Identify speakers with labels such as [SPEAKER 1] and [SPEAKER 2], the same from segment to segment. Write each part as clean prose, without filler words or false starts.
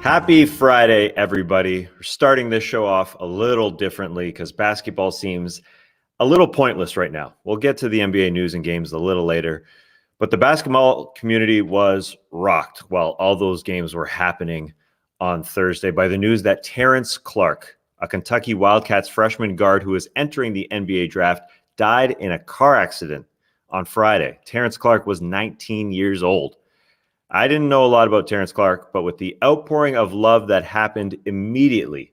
[SPEAKER 1] Happy Friday, everybody. We're starting this show off a little differently because basketball seems a little pointless right now. We'll get to the NBA news and games a little later, but the basketball community was rocked while all those games were happening on Thursday by the news that Terrence Clarke, a Kentucky Wildcats freshman guard who is entering the NBA draft, died in a car accident on Friday. Terrence Clarke was 19 years old. I didn't know a lot about Terrence Clarke, but with the outpouring of love that happened immediately,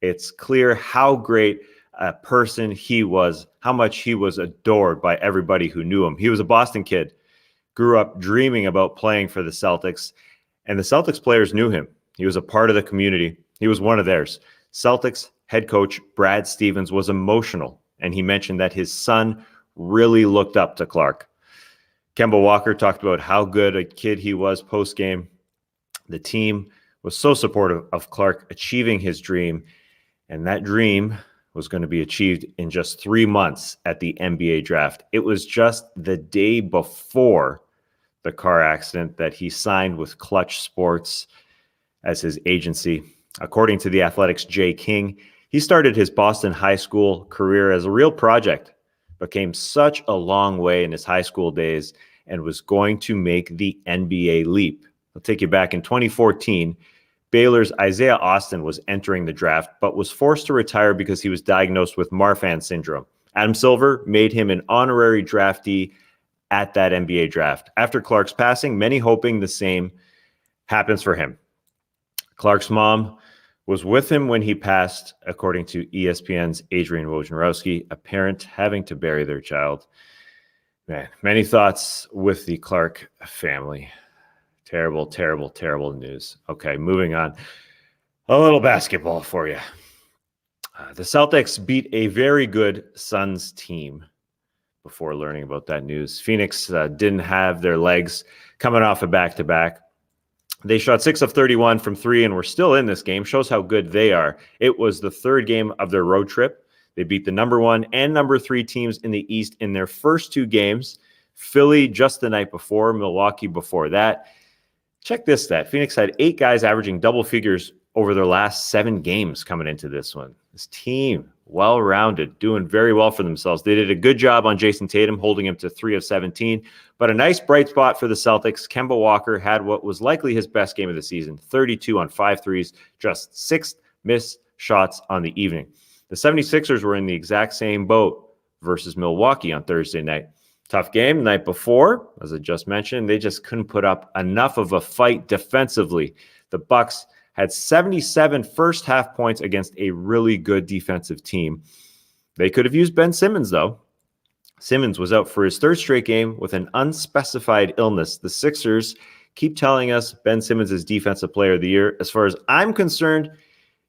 [SPEAKER 1] it's clear how great a person he was, how much he was adored by everybody who knew him. He was a Boston kid, grew up dreaming about playing for the Celtics, and the Celtics players knew him. He was a part of the community. He was one of theirs. Celtics head coach Brad Stevens was emotional, and he mentioned that his son really looked up to Clarke. Kemba Walker talked about how good a kid he was post-game. The team was so supportive of Clarke achieving his dream, and that dream was going to be achieved in just 3 months at the NBA draft. It was just the day before the car accident that he signed with Clutch Sports as his agency. According to The Athletic's Jay King, he started his Boston high school career as a real project, but came such a long way in his high school days and was going to make the NBA leap. I'll take you back in 2014. Baylor's Isaiah Austin was entering the draft, but was forced to retire because he was diagnosed with Marfan syndrome. Adam Silver made him an honorary draftee at that NBA draft. After Clarke's passing, many hoping the same happens for him. Clarke's mom was with him when he passed, according to ESPN's Adrian Wojnarowski, a parent having to bury their child. Man, many thoughts with the Clarke family. Terrible, terrible, terrible news. Okay, moving on. A little basketball for you. The Celtics beat a very good Suns team before learning about that news. Phoenix didn't have their legs coming off a back-to-back. They shot 6 of 31 from three and were still in this game. Shows how good they are. It was the third game of their road trip. They beat the number 1 and number 3 teams in the East in their first 2 games. Philly just the night before, Milwaukee before that. Check this stat. Phoenix had 8 guys averaging double figures over their last 7 games coming into this one. This team, well-rounded, doing very well for themselves. They did a good job on Jason Tatum, holding him to 3 of 17. But a nice bright spot for the Celtics. Kemba Walker had what was likely his best game of the season, 32 on 5 threes, just 6 missed shots on the evening. The 76ers were in the exact same boat versus Milwaukee on Thursday night. Tough game the night before, as I just mentioned. They just couldn't put up enough of a fight defensively. The Bucks had 77 first-half points against a really good defensive team. They could have used Ben Simmons, though. Simmons was out for his 3rd straight game with an unspecified illness. The Sixers keep telling us Ben Simmons is Defensive Player of the Year. As far as I'm concerned,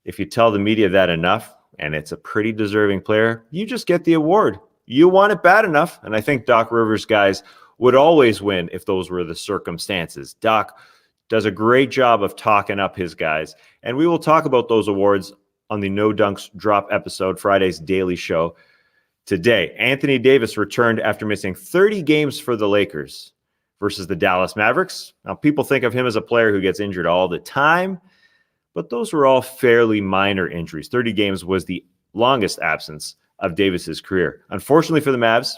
[SPEAKER 1] if you tell the media that enough, and it's a pretty deserving player, you just get the award. You want it bad enough, and I think Doc Rivers' guys would always win if those were the circumstances. Doc does a great job of talking up his guys, and we will talk about those awards on the No Dunks Drop episode, Friday's Daily Show. Today, Anthony Davis returned after missing 30 games for the Lakers versus the Dallas Mavericks. Now, people think of him as a player who gets injured all the time, but those were all fairly minor injuries. 30 games was the longest absence of Davis's career. Unfortunately for the Mavs,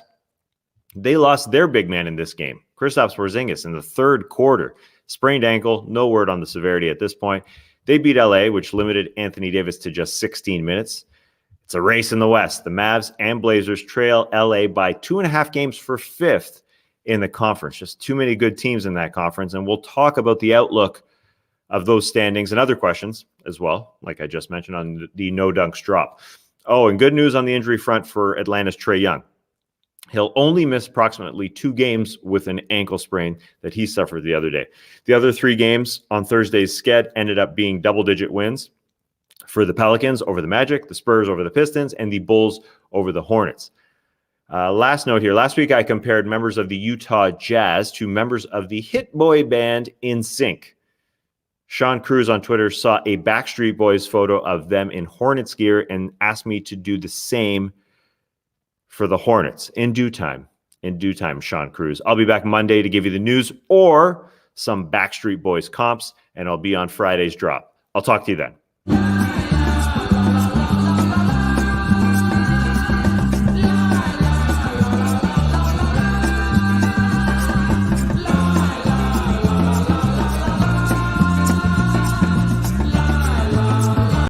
[SPEAKER 1] they lost their big man in this game, Kristaps Porzingis, in the 3rd quarter. Sprained ankle, no word on the severity at this point. They beat LA, which limited Anthony Davis to just 16 minutes. It's a race in the West. The Mavs and Blazers trail LA by 2.5 games for 5th in the conference. Just too many good teams in that conference. And we'll talk about the outlook of those standings and other questions as well, like I just mentioned on the No Dunks Drop. Oh, and good news on the injury front for Atlanta's Trae Young. He'll only miss approximately 2 games with an ankle sprain that he suffered the other day. The other 3 games on Thursday's sked ended up being double-digit wins for the Pelicans over the Magic, the Spurs over the Pistons, and the Bulls over the Hornets. Last note here. Last week, I compared members of the Utah Jazz to members of the hit boy band NSYNC. Sean Cruz on Twitter saw a Backstreet Boys photo of them in Hornets gear and asked me to do the same for the Hornets in due time. In due time, Sean Cruz. I'll be back Monday to give you the news or some Backstreet Boys comps, and I'll be on Friday's drop. I'll talk to you then.